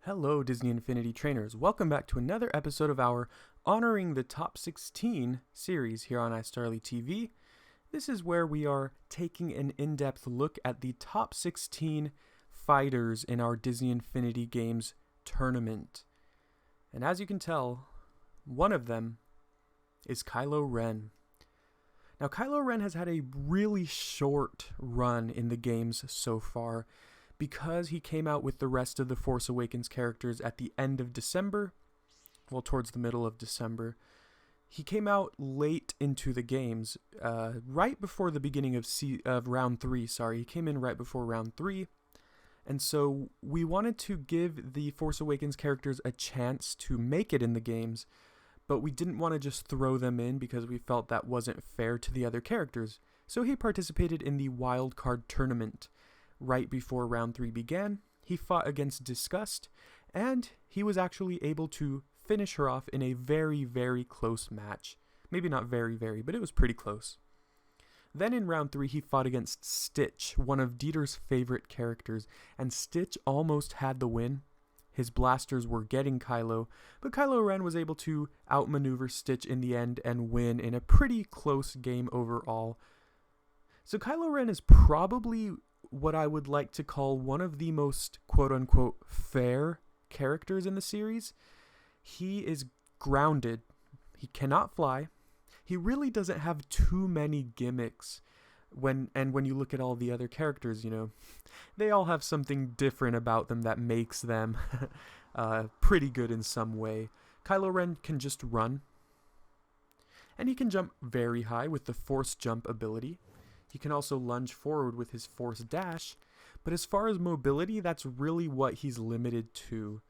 Hello, Disney Infinity Trainers. Welcome back to another episode of our Honoring the Top 16 series here on iStarly TV. This is where we are taking an in-depth look at the top 16 fighters in our Disney Infinity Games tournament. And as you can tell, one of them is Kylo Ren. Now, Kylo Ren has had a really short run in the games so far, because he came out with the rest of the Force Awakens characters at the end of December, well, towards the middle of December. He came out late into the games, right before the beginning of round 3, He came in right before round 3. And so we wanted to give the Force Awakens characters a chance to make it in the games, but we didn't want to just throw them in because we felt that wasn't fair to the other characters. So he participated in the wild card tournament. Right before round 3 began, he fought against Disgust, and he was actually able to finish her off in a very, very close match. Maybe not very, but it was pretty close. Then in round 3, he fought against Stitch, one of Dieter's favorite characters, and Stitch almost had the win. His blasters were getting Kylo, but Kylo Ren was able to outmaneuver Stitch in the end and win in a pretty close game overall. So Kylo Ren is probably what I would like to call one of the most quote-unquote fair characters in the series. He is grounded. He cannot fly. He really doesn't have too many gimmicks. When you look at all the other characters, they all have something different about them that makes them pretty good in some way. Kylo Ren can just run. And he can jump very high with the Force Jump ability. He can also lunge forward with his Force Dash, but as far as mobility, that's really what he's limited to.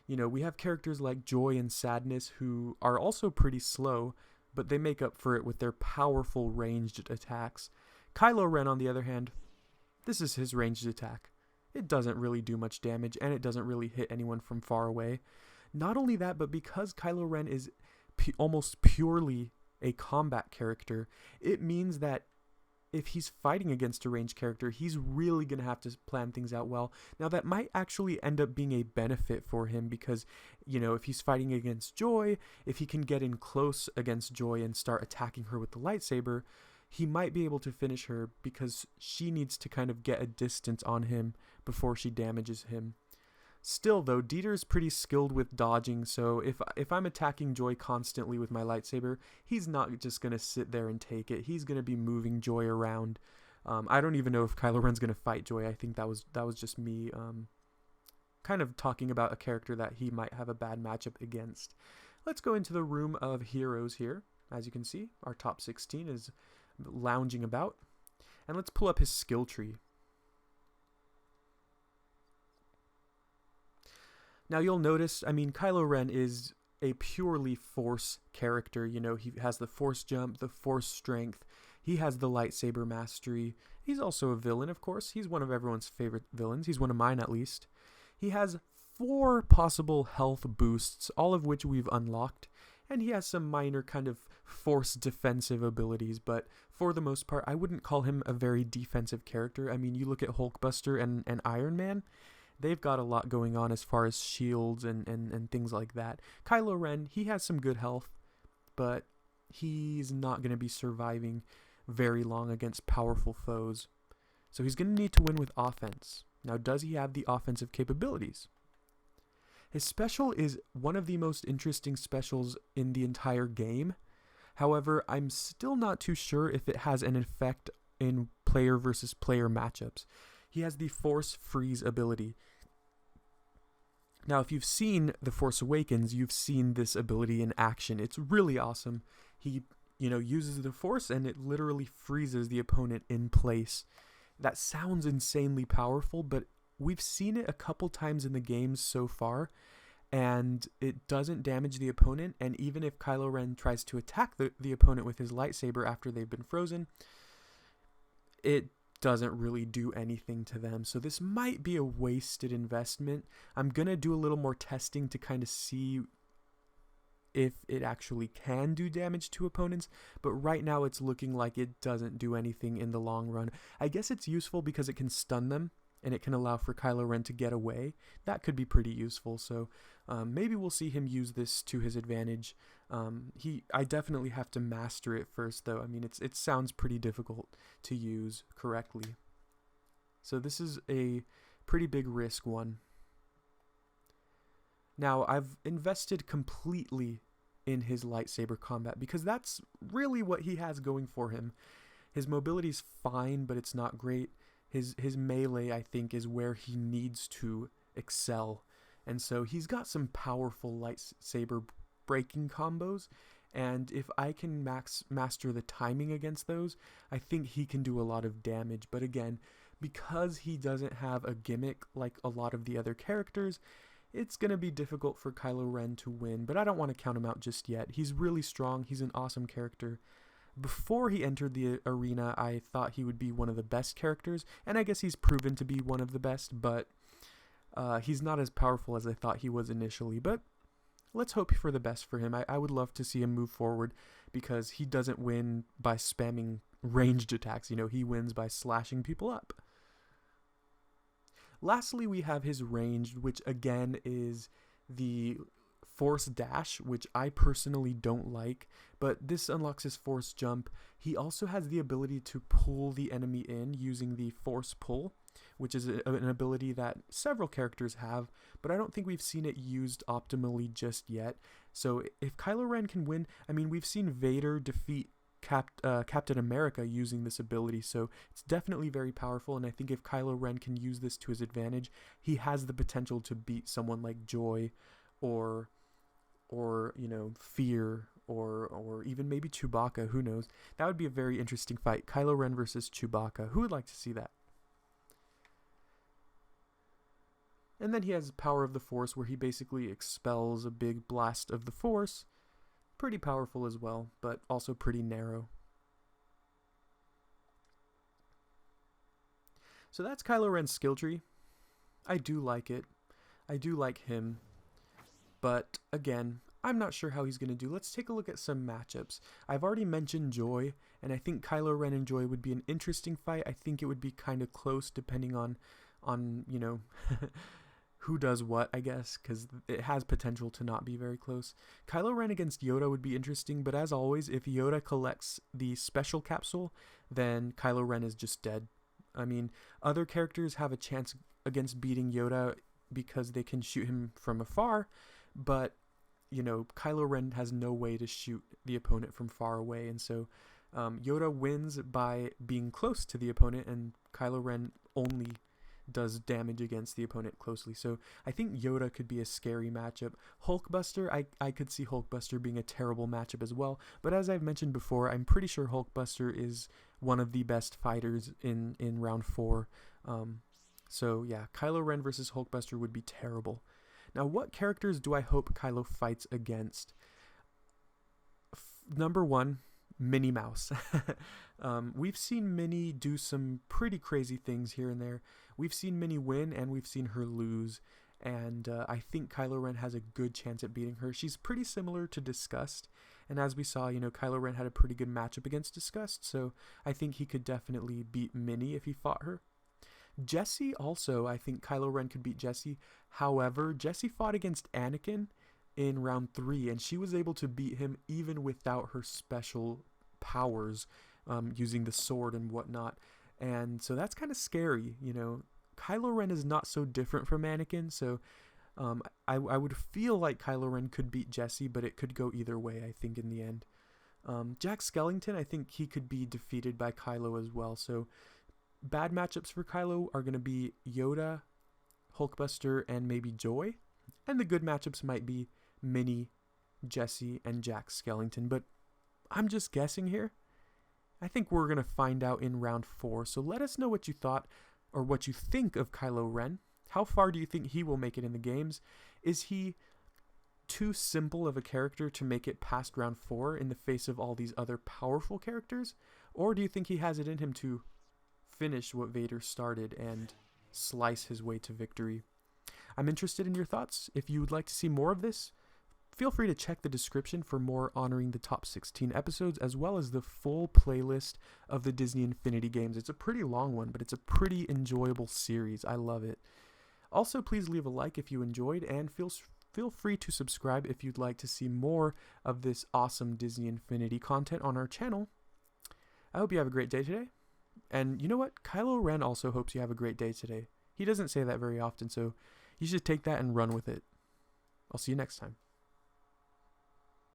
We have characters like Joy and Sadness who are also pretty slow, but they make up for it with their powerful ranged attacks. Kylo Ren, on the other hand, this is his ranged attack. It doesn't really do much damage, and it doesn't really hit anyone from far away. Not only that, but because Kylo Ren is almost purely a combat character, it means that if he's fighting against a ranged character, he's really going to have to plan things out well. Now, that might actually end up being a benefit for him because, if he's fighting against Joy, if he can get in close against Joy and start attacking her with the lightsaber, he might be able to finish her because she needs to kind of get a distance on him before she damages him. Still, though, Dieter's pretty skilled with dodging, so if I'm attacking Joy constantly with my lightsaber, he's not just going to sit there and take it. He's going to be moving Joy around. I don't even know if Kylo Ren's going to fight Joy. I think that was just me kind of talking about a character that he might have a bad matchup against. Let's go into the room of heroes here. As you can see, our top 16 is lounging about. And let's pull up his skill tree. Now you'll notice, Kylo Ren is a purely Force character. He has the Force Jump, the Force Strength. He has the lightsaber mastery. He's also a villain, of course. He's one of everyone's favorite villains. He's one of mine, at least. He has 4 possible health boosts, all of which we've unlocked. And he has some minor kind of Force defensive abilities, but for the most part, I wouldn't call him a very defensive character. You look at Hulkbuster and Iron Man. They've got a lot going on as far as shields and things like that. Kylo Ren, he has some good health, but he's not going to be surviving very long against powerful foes. So he's going to need to win with offense. Now, does he have the offensive capabilities? His special is one of the most interesting specials in the entire game. However, I'm still not too sure if it has an effect in player versus player matchups. He has the Force Freeze ability. Now, if you've seen The Force Awakens, you've seen this ability in action. It's really awesome. He, uses the Force and it literally freezes the opponent in place. That sounds insanely powerful, but we've seen it a couple times in the games so far, and it doesn't damage the opponent. And even if Kylo Ren tries to attack the opponent with his lightsaber after they've been frozen, it doesn't really do anything to them. So this might be a wasted investment. I'm going to do a little more testing to kind of see if it actually can do damage to opponents, but right now it's looking like it doesn't do anything in the long run. I guess it's useful because it can stun them, and it can allow for Kylo Ren to get away. That could be pretty useful. So maybe we'll see him use this to his advantage. I definitely have to master it first, though. I mean, it sounds pretty difficult to use correctly. So this is a pretty big risk one. Now, I've invested completely in his lightsaber combat because that's really what he has going for him. His mobility's fine, but it's not great. His melee, I think, is where he needs to excel. And so he's got some powerful lightsaber breaking combos, and if I can master the timing against those, I think he can do a lot of damage. But again, because he doesn't have a gimmick like a lot of the other characters, it's going to be difficult for Kylo Ren to win, but I don't want to count him out just yet. He's really strong. He's an awesome character. Before he entered the arena, I thought he would be one of the best characters, and I guess he's proven to be one of the best, but he's not as powerful as I thought he was initially. But let's hope for the best for him. I would love to see him move forward because he doesn't win by spamming ranged attacks. You know, he wins by slashing people up. Lastly, we have his ranged, which again is the Force Dash, which I personally don't like, but this unlocks his Force Jump. He also has the ability to pull the enemy in using the Force Pull, which is an ability that several characters have, but I don't think we've seen it used optimally just yet. So if Kylo Ren can win, I mean, we've seen Vader defeat Captain America using this ability, so it's definitely very powerful, and I think if Kylo Ren can use this to his advantage, he has the potential to beat someone like Joy or you know, Fear or even maybe Chewbacca. Who knows? That would be a very interesting fight. Kylo Ren versus Chewbacca. Who would like to see that? And then he has Power of the Force, where he basically expels a big blast of the Force. Pretty powerful as well, but also pretty narrow. So that's Kylo Ren's skill tree. I do like it. I do like him. But again, I'm not sure how he's going to do. Let's take a look at some matchups. I've already mentioned Joy, and I think Kylo Ren and Joy would be an interesting fight. I think it would be kind of close depending on you know, who does what, I guess, because it has potential to not be very close. Kylo Ren against Yoda would be interesting, but as always, if Yoda collects the special capsule, then Kylo Ren is just dead. I mean, other characters have a chance against beating Yoda because they can shoot him from afar, but, you know, Kylo Ren has no way to shoot the opponent from far away, and so Yoda wins by being close to the opponent, and Kylo Ren only does damage against the opponent closely. So I think Yoda could be a scary matchup. Hulkbuster, I could see Hulkbuster being a terrible matchup as well, but as I've mentioned before, I'm pretty sure Hulkbuster is one of the best fighters in round 4. So yeah, Kylo Ren versus Hulkbuster would be terrible. Now, what characters do I hope Kylo fights against? Number 1, Minnie Mouse. We've seen Minnie do some pretty crazy things here and there. We've seen Minnie win and we've seen her lose, and I think Kylo Ren has a good chance at beating her. She's pretty similar to Disgust, and as we saw, you know, Kylo Ren had a pretty good matchup against Disgust, so I think he could definitely beat Minnie if he fought her. Jessie also, I think Kylo Ren could beat Jessie. However, Jessie fought against Anakin in round 3, and she was able to beat him even without her special powers, using the sword and whatnot. And so that's kind of scary, you know. Kylo Ren is not so different from Anakin, so I would feel like Kylo Ren could beat Jessie, but it could go either way, I think, in the end. Jack Skellington, I think he could be defeated by Kylo as well. So bad matchups for Kylo are going to be Yoda, Hulkbuster, and maybe Joy. And the good matchups might be Minnie, Jessie, and Jack Skellington. But I'm just guessing here. I think we're going to find out in round 4. So let us know what you thought or what you think of Kylo Ren. How far do you think he will make it in the games? Is he too simple of a character to make it past round 4 in the face of all these other powerful characters? Or do you think he has it in him to finish what Vader started and slice his way to victory? I'm interested in your thoughts. If you would like to see more of this, feel free to check the description for more Honoring the Top 16 episodes, as well as the full playlist of the Disney Infinity games. It's a pretty long one, but it's a pretty enjoyable series. I love it. Also, please leave a like if you enjoyed, and feel free to subscribe if you'd like to see more of this awesome Disney Infinity content on our channel. I hope you have a great day today. And you know what? Kylo Ren also hopes you have a great day today. He doesn't say that very often, so you should take that and run with it. I'll see you next time.